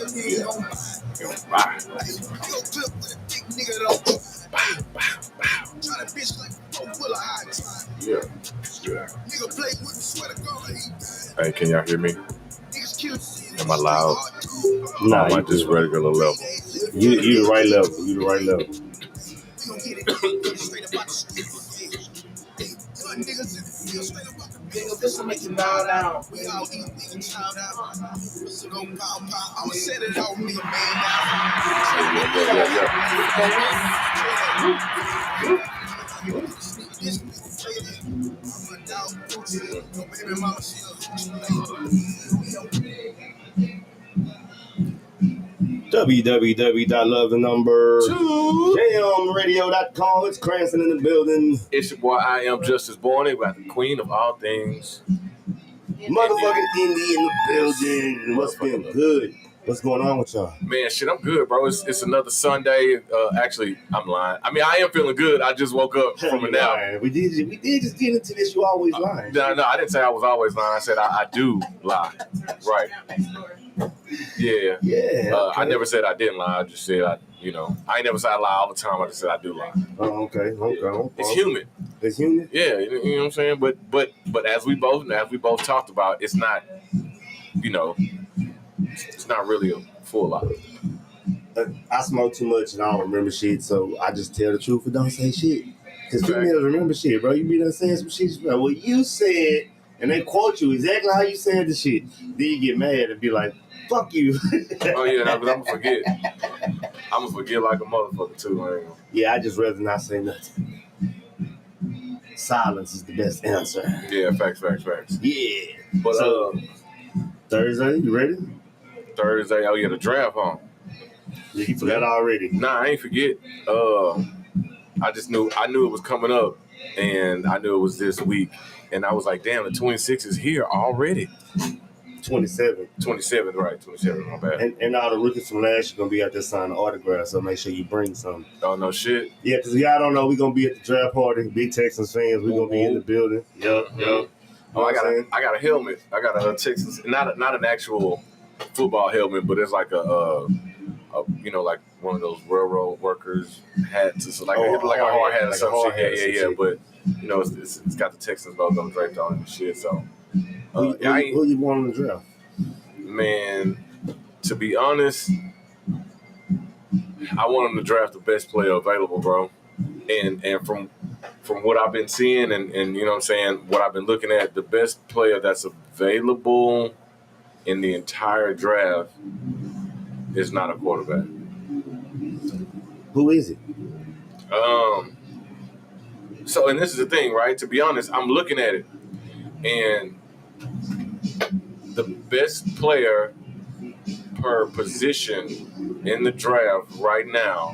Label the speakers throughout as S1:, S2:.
S1: Yeah. Hey, can y'all hear me? Am I loud?
S2: Nah,
S1: am I just regular level?
S2: You the right level. You the right level.
S3: This will make you bow down.
S2: www.lovethenumber2jamradio.com. It's Cranston in the building.
S1: It's your boy, I am Justice Borny, about the queen of all things.
S2: Motherfucking Indy in the building. What's been good? What's going on with y'all?
S1: Man, shit, I'm good, bro. It's another Sunday. Actually, I'm lying. I mean, I am feeling good. I just woke up from a nap.
S2: We did just get into this. You always lying.
S1: No, I didn't say I was always lying. I said I do lie. Right. Yeah.
S2: Yeah.
S1: I never said I didn't lie. I just said I ain't never said I lie all the time. I just said I do lie.
S2: Oh, okay.
S1: It's human.
S2: It's human?
S1: Yeah, you know what I'm saying? But as we both talked about, it's not, it's not really a full lie.
S2: I smoke too much and I don't remember shit, so I just tell the truth and don't say shit. Because females remember shit, bro. You be done saying some shit, like, well, you said, and they quote you exactly how you said the shit. Then you get mad and be like, fuck you.
S1: Oh, yeah, because I'm going to forget. I'm going to forget like a motherfucker, too, man.
S2: Yeah, I just rather not say nothing. Silence is the best answer.
S1: Yeah, facts.
S2: Yeah.
S1: But,
S2: so, Thursday, you ready?
S1: Thursday, oh, yeah, the draft, huh?
S2: Yeah, you forgot already.
S1: Nah, I ain't forget. I knew it was coming up, and I knew it was this week, and I was like, damn, the 26 is here already.
S2: 27.
S1: 27, right, 27, my bad.
S2: And all the rookies from last year going to be out there signing autographs, so make sure you bring some.
S1: Oh, no shit?
S2: Yeah, because y'all don't know, we're going to be at the draft party, big Texans fans, we're going to be in the building. Yep.
S1: Oh, I got a helmet. I got a Texans, not an actual football helmet, but it's like a like one of those railroad workers hats. It's like a hard hat or some shit. Yeah. But it's got the Texans logo draped on it and shit. So
S2: who you want in the draft?
S1: Man, to be honest, I want them to draft the best player available, bro. And from what I've been seeing and you know what I'm saying, what I've been looking at, the best player that's available in the entire draft is not a quarterback.
S2: Who is it?
S1: So, and this is the thing, right? To be honest, I'm looking at it, and the best player per position in the draft right now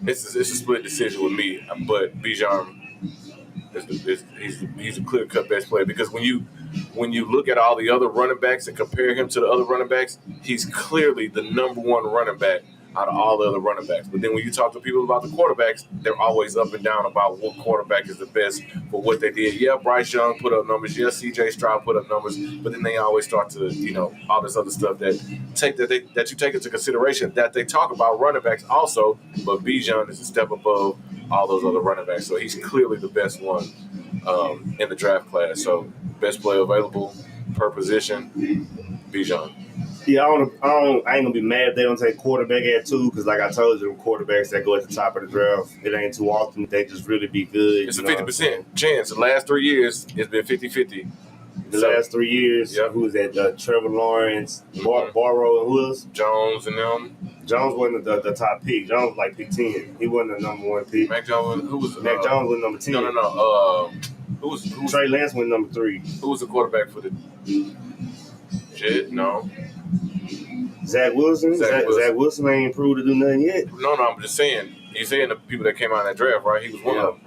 S1: it's a split decision with me, but Bijan he's a clear-cut best player, because when you look at all the other running backs and compare him to the other running backs, he's clearly the number one running back out of all the other running backs. But then when you talk to people about the quarterbacks, they're always up and down about what quarterback is the best for what they did. Yeah, Bryce Young put up numbers. Yeah, C.J. Stroud put up numbers. But then they always start to, all this other stuff that you take into consideration, that they talk about running backs also. But Bijan is a step above all those other running backs. So he's clearly the best one in the draft class. So best player available per position, Bijan.
S2: Yeah, I ain't gonna be mad if they don't take quarterback at 2, because like I told you, the quarterbacks that go at the top of the draft, it ain't too often they just really be good.
S1: It's a 50% chance. The last 3 years, it's been 50-50.
S2: Last 3 years, yep. Who was that? Trevor Lawrence, Barrow, and who else?
S1: Jones and them.
S2: Jones wasn't the top pick. Jones was like pick 10. He wasn't the number 1 pick.
S1: Mac Jones was
S2: number 10.
S1: No. Who was
S2: Trey Lance went number 3.
S1: Who was the quarterback for the shit? No.
S2: Zach Wilson. Zach Wilson ain't improved to do nothing yet.
S1: No, I'm just saying. You're saying the people that came out in that draft, right? He was one of them.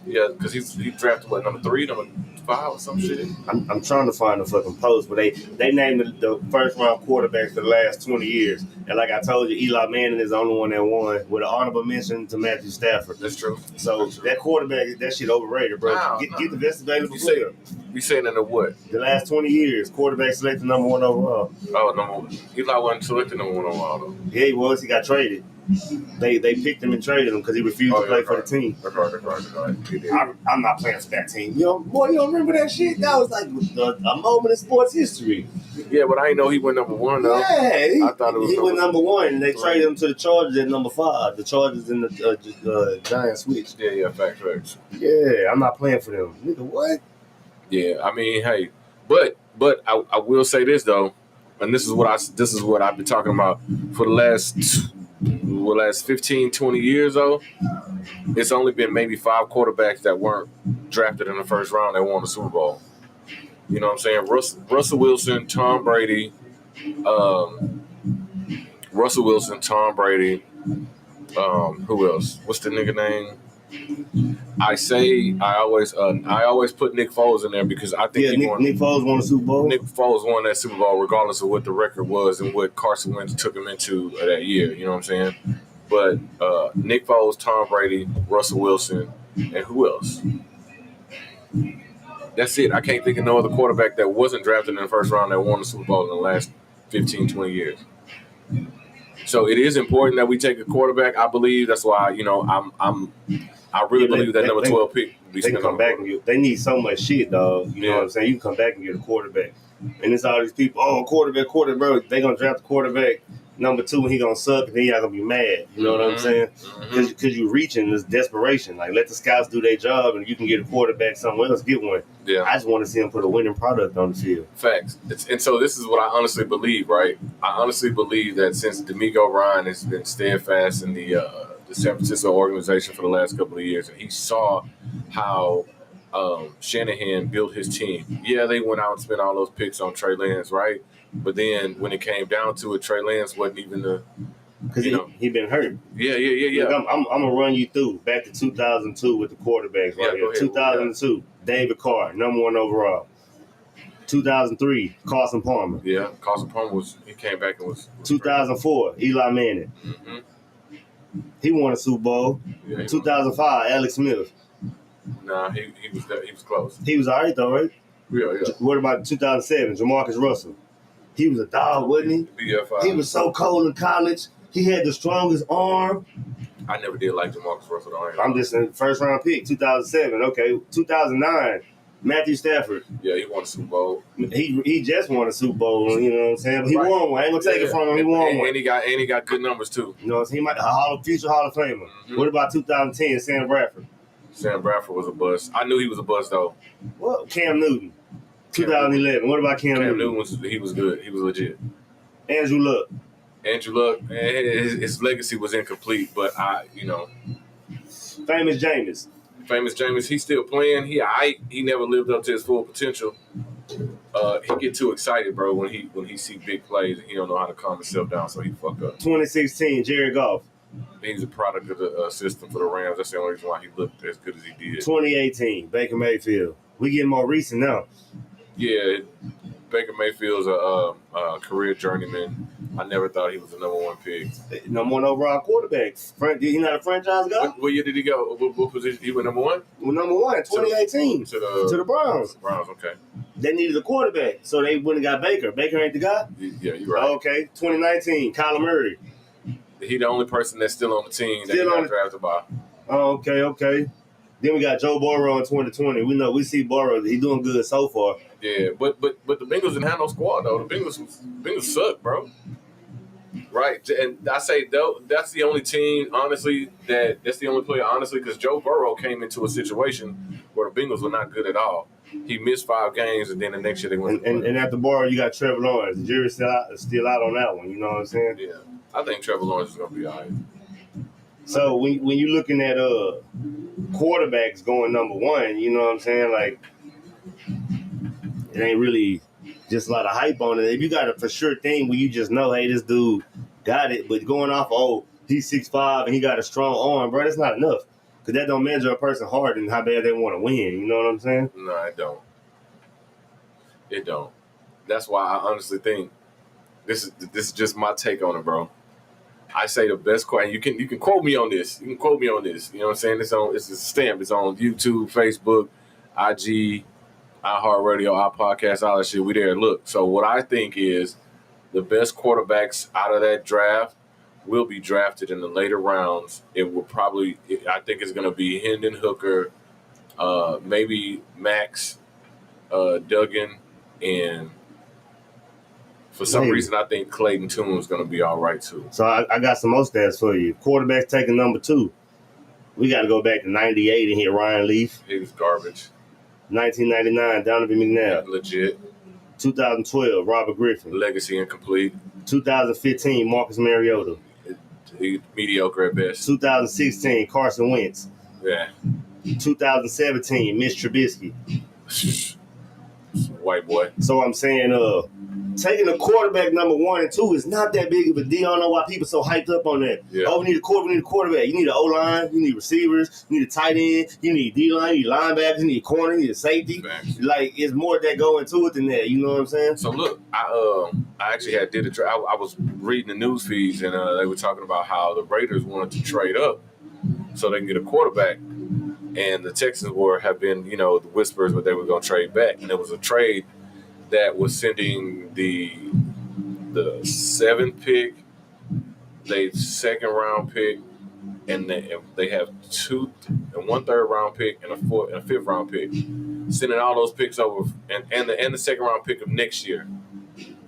S1: Yeah, because he drafted number 3, number 5 or some shit.
S2: I'm trying to find the fucking post, but they named the first round quarterbacks for the last 20 years. And like I told you, Eli Manning is the only one that won, with an honorable mention to Matthew Stafford.
S1: That's true.
S2: So that quarterback, that shit overrated, bro.
S1: Wow,
S2: get the best available player.
S1: You saying in the what?
S2: The last 20 years, quarterback selected number 1 overall.
S1: Oh, number one. Eli wasn't selected number 1 overall though.
S2: Yeah, he was. He got traded. They picked him and traded him because he refused to play for the team.
S1: That's right.
S2: I'm not playing for that team. You don't remember that shit? That was like a moment in sports history.
S1: Yeah, but I didn't know he went number 1 though.
S2: Yeah,
S1: I thought it was
S2: he went number 1, and they traded him to the Chargers at number 5. The Chargers and the Giants switched.
S1: Yeah, facts.
S2: Yeah, I'm not playing for them. Nigga, what?
S1: Yeah, I mean, hey, but I will say this though, and this is what I've been talking about for the last 15, 20 years though. It's only been maybe 5 quarterbacks that weren't drafted in the first round that won the Super Bowl. You know what I'm saying? Russell Wilson, Tom Brady, who else? What's the nigga name? I always put Nick Foles in there because I think
S2: Nick Foles won the Super Bowl.
S1: Nick Foles won that Super Bowl regardless of what the record was and what Carson Wentz took him into that year. You know what I'm saying? But Nick Foles, Tom Brady, Russell Wilson, and who else? That's it. I can't think of no other quarterback that wasn't drafted in the first round that won the Super Bowl in the last 15, 20 years. So it is important that we take a quarterback. I believe that's why I really believe that number 12 pick.
S2: They can come back and they need so much shit, dog. You know what I'm saying? You can come back and get a quarterback, and it's all these people. Oh, quarterback, bro. They gonna draft the quarterback number 2, and he gonna suck, and then y'all gonna be mad. You know what I'm saying? Because you reaching this desperation. Like, let the scouts do their job, and you can get a quarterback somewhere else. Get one.
S1: Yeah.
S2: I just want to see him put a winning product on the field.
S1: Facts. And so this is what I honestly believe, right? I honestly believe that since D'Amico Ryan has been steadfast in the San Francisco organization for the last couple of years, and he saw how Shanahan built his team. Yeah, they went out and spent all those picks on Trey Lance, right? But then when it came down to it, Trey Lance wasn't even
S2: because he been hurt.
S1: Yeah.
S2: Look, I'm gonna run you through back to 2002 with the quarterbacks right here. 2002, David Carr, number 1 overall. 2003, Carson Palmer.
S1: Yeah, Carson Palmer he came back and was
S2: 2004, Eli Manning.
S1: Mm-hmm.
S2: He won a Super Bowl.
S1: Yeah,
S2: 2005, Alex Smith.
S1: Nah, he was close.
S2: He was all right though, right?
S1: Yeah.
S2: What about 2007, Jamarcus Russell? He was a dog, wasn't he?
S1: BFI.
S2: He was so cold in college. He had the strongest arm.
S1: I never did like Jamarcus Russell.
S2: I'm just in first round pick, 2007. Okay, 2009, Matthew Stafford.
S1: Yeah, he won a Super Bowl.
S2: He just won a Super Bowl. You know what I'm saying? But he won one. I ain't gonna take it from him. He won one.
S1: And he got good numbers too.
S2: You know, he might future Hall of Famer. Mm-hmm. What about 2010, Sam Bradford?
S1: Sam Bradford was a bust. I knew he was a bust though.
S2: Well, Cam Newton, 2011. What about Cam Newton?
S1: Cam Newton he was good. He was legit.
S2: Andrew Luck,
S1: his legacy was incomplete, but
S2: Famous Jameis,
S1: he's still playing. He never lived up to his full potential. He get too excited, bro, when he see big plays and he don't know how to calm himself down, so he fuck up.
S2: 2016, Jared Goff.
S1: He's a product of the system for the Rams. That's the only reason why he looked as good as he did.
S2: 2018, Baker Mayfield. We getting more recent now.
S1: Yeah, Baker Mayfield's a career journeyman. I never thought he was the number 1 pick.
S2: Number 1 overall quarterback. He not a franchise guy?
S1: What year did he go? What position? He went number 1?
S2: Well, number 1, 2018. To the Browns.
S1: Browns, okay.
S2: They needed a quarterback, so they went and got Baker. Baker ain't the guy?
S1: Yeah, you're right.
S2: Okay, 2019, Kyler Murray.
S1: He the only person that's still on the team that he got drafted by.
S2: Oh, okay. Then we got Joe Burrow in 2020. We see Burrow. He's doing good so far.
S1: Yeah, but the Bengals didn't have no squad though. The Bengals suck, bro. Right, and I say though that's the only team, honestly, that's the only player, honestly, because Joe Burrow came into a situation where the Bengals were not good at all. He missed 5 games, and then the next year they went.
S2: And after Burrow, you got Trevor Lawrence. The jury's still out on that one. You know what I'm saying?
S1: Yeah, I think Trevor Lawrence is gonna be all right.
S2: So when you're looking at quarterbacks going number 1, you know what I'm saying? Like, it ain't really just a lot of hype on it. If you got a for sure thing where you just know, hey, this dude got it, but going off, he's 6'5" and he got a strong arm, bro, that's not enough. Because that don't measure a person hard and how bad they want to win. You know what I'm saying?
S1: No, it don't. It don't. That's why I honestly think this is just my take on it, bro. I say the best quote, and you can quote me on this. You can quote me on this. You know what I'm saying? It's a stamp. It's on YouTube, Facebook, IG, iHeartRadio, our podcast, all that shit. We there. Look, so what I think is the best quarterbacks out of that draft will be drafted in the later rounds. It will probably, I think it's going to be Hendon Hooker, maybe Max Duggan, and for some reason, I think Clayton Tune is going to be all right too.
S2: So I got some more stats for you. Quarterbacks taking number 2. We got to go back to 98 and hit Ryan Leaf.
S1: He was garbage.
S2: 1999, Donovan McNabb.
S1: Legit.
S2: 2012, Robert Griffin.
S1: Legacy incomplete.
S2: 2015, Marcus Mariota.
S1: Mediocre at best.
S2: 2016, Carson Wentz.
S1: Yeah.
S2: 2017, Mitch Trubisky.
S1: White boy.
S2: So I'm saying, taking a quarterback number 1 and 2 is not that big of a deal. I don't know why people so hyped up on that.
S1: Yeah.
S2: Oh, we need a quarterback. You need an O-line. You need receivers. You need a tight end. You need D-line. You need linebackers. You need a corner. You need a safety.
S1: Facts.
S2: Like, it's more that go into it than that. You know what I'm saying?
S1: So look, I actually did a trade. I was reading the news feeds and they were talking about how the Raiders wanted to trade up so they can get a quarterback. And the Texans have been, the whispers, but they were going to trade back. And it was a trade that was sending the 7th pick, the 2nd round pick, and they have 2 and 1/3 round pick and a 5th round pick, sending all those picks over and the 2nd round pick of next year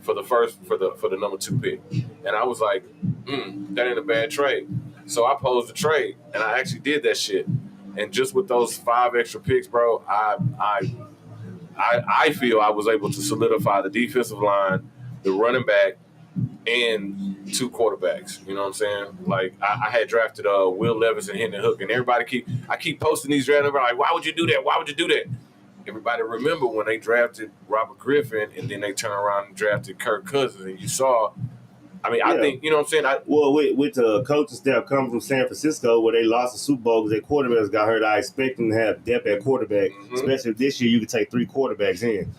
S1: for the number 2 pick. And I was like, that ain't a bad trade. So I posed the trade, and I actually did that shit. And just with those 5 extra picks, bro, I feel I was able to solidify the defensive line, the running back, and 2 quarterbacks. You know what I'm saying? Like, I had drafted Will Levis and Hendon Hook, and I keep posting these drafts, and they're like, why would you do that? Why would you do that? Everybody remember when they drafted Robert Griffin, and then they turned around and drafted Kirk Cousins, and you saw. I think, you know what I'm saying?
S2: With the coaching staff coming from San Francisco where they lost the Super Bowl because their quarterbacks got hurt, I expect them to have depth at quarterback, especially if this year you could take 3 quarterbacks in.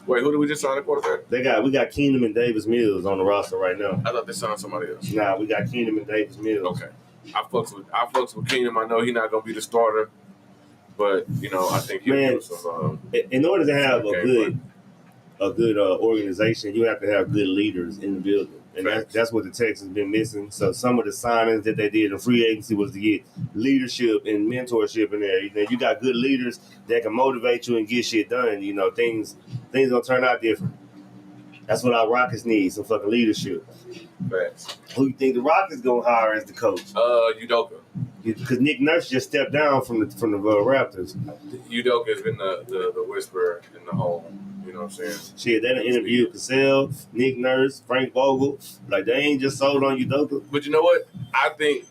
S1: Wait, who did we just sign a quarterback?
S2: We got Keenum and Davis Mills on the roster right now.
S1: I thought they signed somebody else.
S2: Nah, we got Keenum and Davis Mills.
S1: Okay. I fucks with Keenum. I know he's not going to be the starter, but, I think he'll do some.
S2: In order to have a good organization, you have to have good leaders in the building. And that's what the Texans been missing. So some of the signings that they did in free agency was to get leadership and mentorship in there. You got good leaders that can motivate you and get shit done. Things gonna turn out different. That's what our Rockets need, some fucking leadership.
S1: Facts.
S2: Who you think the Rockets gonna hire as the coach?
S1: Udoka.
S2: Because Nick Nurse just stepped down from the Raptors.
S1: Udoka has been the whisperer in the whole. You know what I'm saying?
S2: Shit, they done interviewed Cassell, Nick Nurse, Frank Vogel. Like, they ain't just sold on Udoka.
S1: But you know what? I think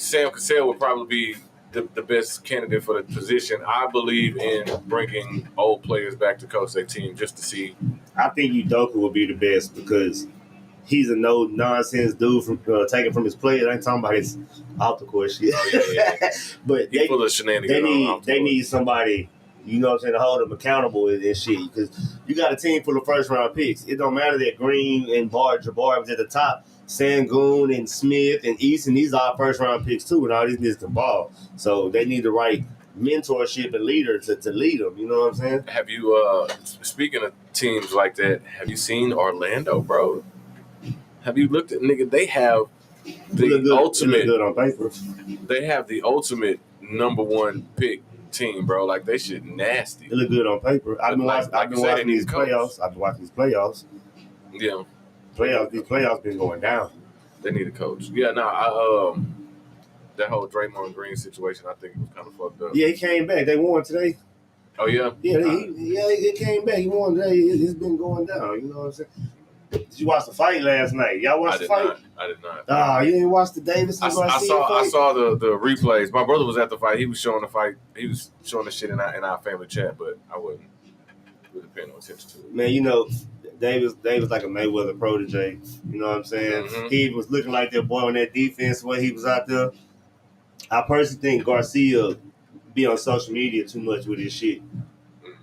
S1: Sam Cassell would probably be the best candidate for the position. I believe in bringing old players back to coach their team just to see.
S2: I think Udoka would be the best because he's a no-nonsense dude from taking from his players. I ain't talking about his off-the-court shit.
S1: Oh, yeah.
S2: But
S1: he's full of shenanigans.
S2: They need somebody, you know what I'm saying, to hold them accountable and shit. Because you got a team full of first-round picks. It don't matter that Green and Jabbar was at the top. Sangoon and Smith and Easton, these are first-round picks too, and all these niggas can ball. So they need the right mentorship and leader to lead them. You know what I'm saying?
S1: Have you, speaking of teams like that, have you seen Orlando, bro? Have you looked at, nigga, they have the ultimate.
S2: Good on paper.
S1: They have the ultimate number 1 pick team, bro. Like, they shit nasty.
S2: They look good on paper. I've been watching these playoffs.
S1: Yeah.
S2: These playoffs been going down.
S1: They need a coach. Yeah, that whole Draymond Green situation, I think it was kind of fucked up.
S2: Yeah, he came back. They won today.
S1: Oh, yeah?
S2: Yeah, he came back. He won today. It's been going down. You know what I'm saying? Did you watch the fight last night? Y'all watch the fight?
S1: I did not.
S2: You didn't watch the Davis and Garcia fight?
S1: I saw the replays. My brother was at the fight. He was showing the fight. He was showing the shit in our family chat, but I wasn't really paying no attention to it.
S2: Man, Davis like a Mayweather protege. You know what I'm saying? Mm-hmm. He was looking like that boy on that defense when he was out there. I personally think Garcia be on social media too much with his shit.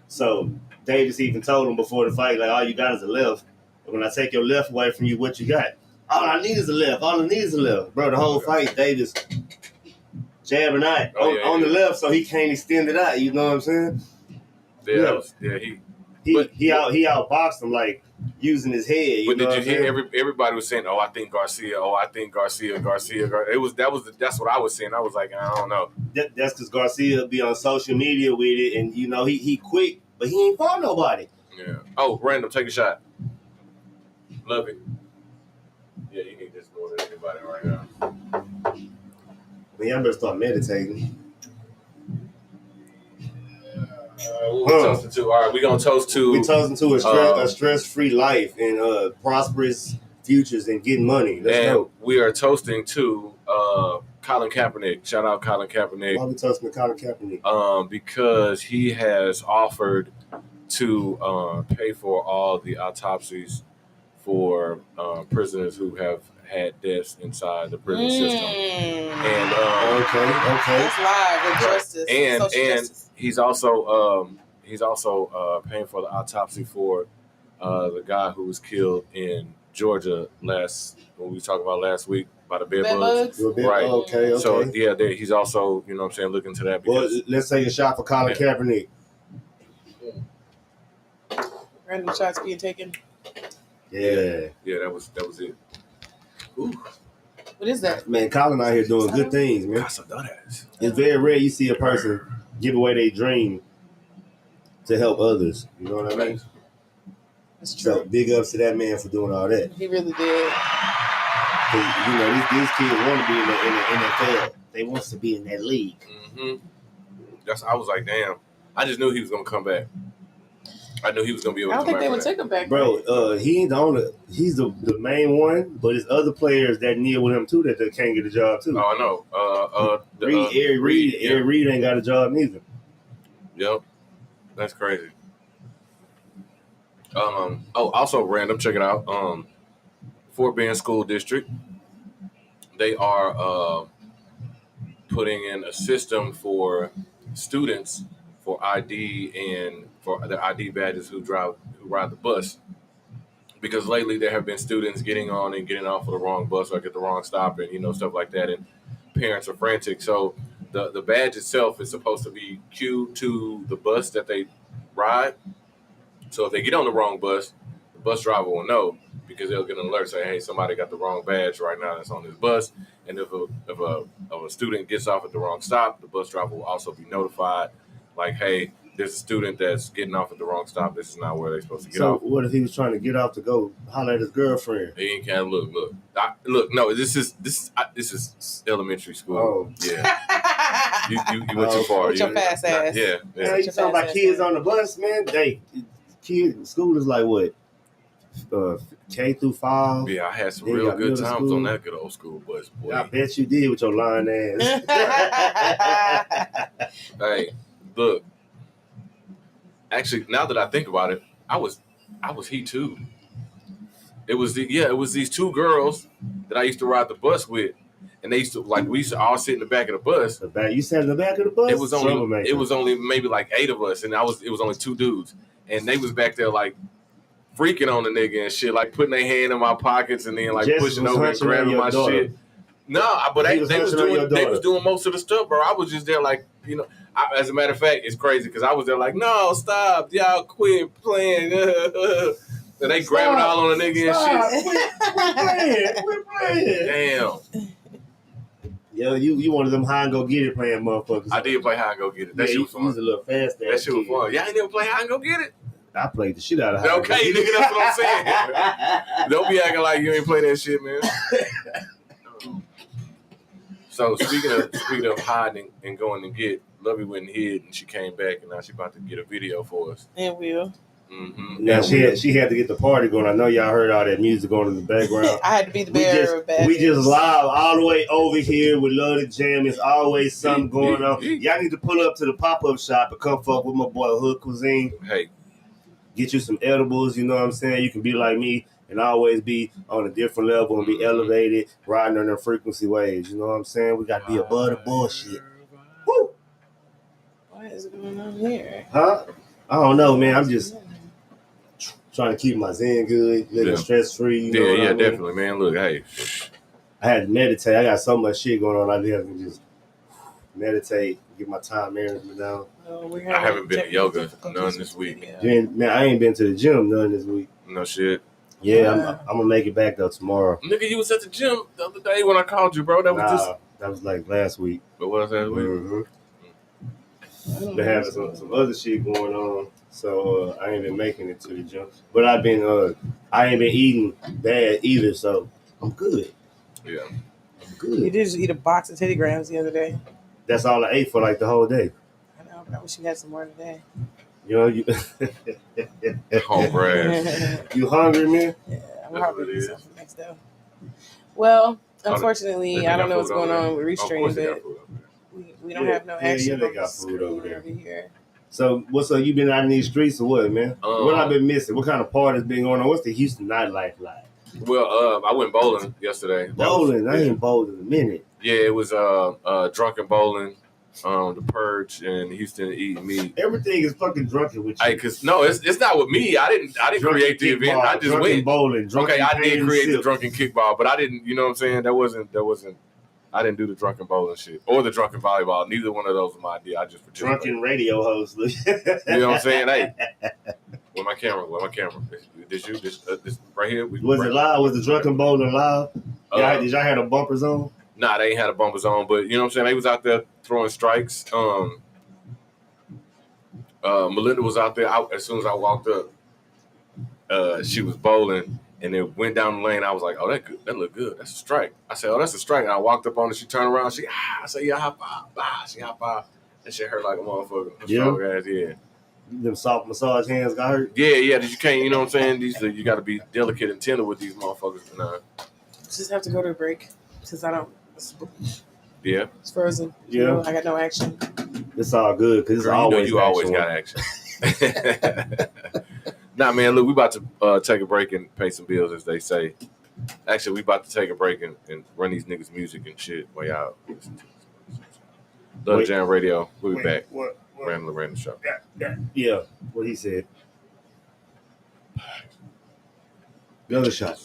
S2: So Davis even told him before the fight, like, all you got is a left. When I take your left away from you, what you got? All I need is a left. All I need is a left. Bro, the whole fight, Davis jabbing out on the left so he can't extend it out. You know what I'm saying? He outboxed him like using his head.
S1: But did you hear everybody was saying, "Oh, I think Garcia. Oh, I think Garcia. That's what I was saying. I was like, I don't know.
S2: That's because Garcia be on social media with it, and he quick, but he ain't fought nobody.
S1: Yeah. Oh, RanDumb, take a shot. Love it. Yeah, you need this more than anybody right now.
S2: Man, I better start meditating.
S1: Toasting to. All right, we're gonna toast to.
S2: We toasting to a stress-free life and prosperous futures and getting money. Let's go.
S1: We are toasting to Colin Kaepernick. Shout out Colin Kaepernick.
S2: Why are we toasting to Colin Kaepernick?
S1: Because he has offered to pay for all the autopsies for prisoners who have had deaths inside the prison system. And
S2: okay.
S3: That's live with justice.
S1: And
S3: justice.
S1: he's also paying for the autopsy for the guy who was killed in Georgia when we talked about last week by the bed bugs. Right.
S2: Okay.
S1: So he's also, you know what I'm saying, looking to that.
S2: Well, let's take a shot for Colin Kaepernick.
S3: Random shots being taken.
S2: Yeah.
S1: Yeah, that was it. Ooh.
S3: What is that?
S2: Man, Colin out here doing good things, man. It's very rare you see a person give away their dream to help others. You know what I mean?
S3: That's true.
S2: So big ups to that man for doing all that.
S3: He really did.
S2: These kids want to be in the NFL. They want to be in that league.
S1: Mm-hmm. I was like, damn. I just knew he was gonna come back. I knew he was gonna be able to come back.
S3: I don't think they would take him back.
S2: Bro, he ain't the only. He's the main one, but there's other players that kneel with him too that they can't get a job too.
S1: Oh, I know.
S2: Eric Reed ain't got a job neither.
S1: Yep, that's crazy. Also RanDumb, check it out. Fort Bend School District, they are putting in a system for students for ID and for their ID badges who ride the bus, because lately there have been students getting on and getting off of the wrong bus or at the wrong stop and stuff like that, and parents are frantic. So the badge itself is supposed to be queued to the bus that they ride. So if they get on the wrong bus, the bus driver will know, because they'll get an alert saying, "Hey, somebody got the wrong badge right now that's on this bus." And if a student gets off at the wrong stop, the bus driver will also be notified, like, "Hey, there's a student that's getting off at the wrong stop. This is not where they're supposed to get off."
S2: So what if he was trying to get off to go holler at his girlfriend?
S1: He ain't kind of look. No, this is elementary school.
S2: Oh
S1: yeah, you went too far.
S3: With your fast ass.
S1: Yeah.
S2: Man, you talking about kids on the bus, man? School is like what? K through 5.
S1: Yeah, I had some real good times on that good old school bus, boy.
S2: I bet you did with your lying ass.
S1: Hey, look. Actually, now that I think about it, I was he too. It was these two girls that I used to ride the bus with, and we used to all sit in the back of the bus.
S2: You sat in the back of the bus?
S1: It was only maybe like 8 of us, and it was only 2 dudes, and they was back there like freaking on the nigga and shit, like putting their hand in my pockets and then like pushing over and grabbing my shit. No, but they was doing most of the stuff, bro. I was just there like, as a matter of fact, it's crazy because I was there like, "No, stop, y'all quit playing." And they grabbing all on the nigga and shit.
S2: Quit playing.
S1: Damn.
S2: Yo, you one of them high and go get it playing motherfuckers.
S1: I did play high and go get it. That shit was fun.
S2: You was a little fast.
S1: That shit was fun. Y'all ain't never play high and go get it?
S2: I played the shit out of high.
S1: Okay, nigga, that's what I'm saying. Don't be acting like you ain't play that shit, man. So speaking of hiding and going to get, Lovey went and hid, and she came back, and now she about to get a video for us.
S3: And will.
S1: Mm-hmm.
S2: Now she had to get the party going. I know y'all heard all that music going in the background.
S3: I had to be the bearer of bad
S2: We just live all the way over here with Love the Jam. There's always something going on. Y'all need to pull up to the pop-up shop and come fuck with my boy Hood Cuisine.
S1: Hey.
S2: Get you some edibles, you know what I'm saying? You can be like me and always be on a different level and be elevated, riding on their frequency waves. You know what I'm saying? We got to be above the bullshit. Woo!
S3: What is going on here?
S2: Huh? I don't know, man. I'm just trying to keep my zen good, living stress-free. You know what I mean?
S1: Definitely, man. Look, hey.
S2: I had to meditate. I got so much shit going on. I have to just meditate, get my time management down.
S1: I haven't been to yoga none this week.
S2: Man, I ain't been to the gym none this week.
S1: No shit.
S2: Yeah, I'm gonna make it back though tomorrow.
S1: Nigga, you was at the gym the other day when I called you, bro. That
S2: was like last week.
S1: But what was last week?
S2: Been having some other shit going on, so I ain't been making it to the gym. But I ain't been eating bad either, so I'm good.
S1: Yeah,
S3: I'm good. You did just eat a box of Teddy Grahams the other day.
S2: That's all I ate for like the whole day.
S3: I know, but I wish you had some more today.
S2: You know, you
S1: hungry.
S2: You hungry, man?
S3: Yeah, I'm hungry to do something next though. Well, unfortunately, I don't know what's going on with Restrain, but we don't have no action.
S2: Yeah, they got food over there.
S3: Over here.
S2: So what's up? You been out in these streets or what, man? What I've been missing? What kind of parties been going on? What's the Houston nightlife like?
S1: Well, I went bowling yesterday.
S2: Bowling? I ain't bowled in a minute.
S1: Yeah, it was drunken bowling, the Purge, and Houston Eating Meat.
S2: Everything is fucking drunken with you.
S1: Hey, cause no, it's not with me. I didn't create the event. I just went
S2: bowling.
S1: Okay, I did create the drunken kickball, but I didn't. You know what I'm saying? That wasn't. I didn't do the drunken bowling shit or the drunken volleyball. Neither one of those was my idea. I just participated. Drunken
S2: radio host.
S1: You know what I'm saying? Hey, where my camera? This right here.
S2: Was it live? Was the drunken bowling live? Did y'all have a bumper zone?
S1: Nah, they ain't had a bumper zone, but you know what I'm saying? They was out there throwing strikes. Melinda was out there. As soon as I walked up, she was bowling. And it went down the lane. I was like, "Oh, that looked good. That's a strike." I said, "Oh, that's a strike." And I walked up on her. She turned around. I said, "Yeah, high five." Bah. She high five. That shit hurt like a motherfucker. Strong ass, yeah.
S2: Them soft massage hands got hurt.
S1: Yeah. You can't. You know what I'm saying? You got to be delicate and tender with these motherfuckers. Nah.
S3: Just have to go to a break since I don't.
S1: Yeah.
S3: It's frozen.
S2: Yeah.
S3: You know, I got no action.
S2: It's all good because
S1: you always got action. Nah, man, look, we about to take a break and pay some bills, as they say. Actually, we about to take a break and run these niggas' music and shit while y'all listen to this. Love Jam Radio. We'll be back.
S2: What?
S1: Random Show.
S2: Yeah, what he said. Another shot.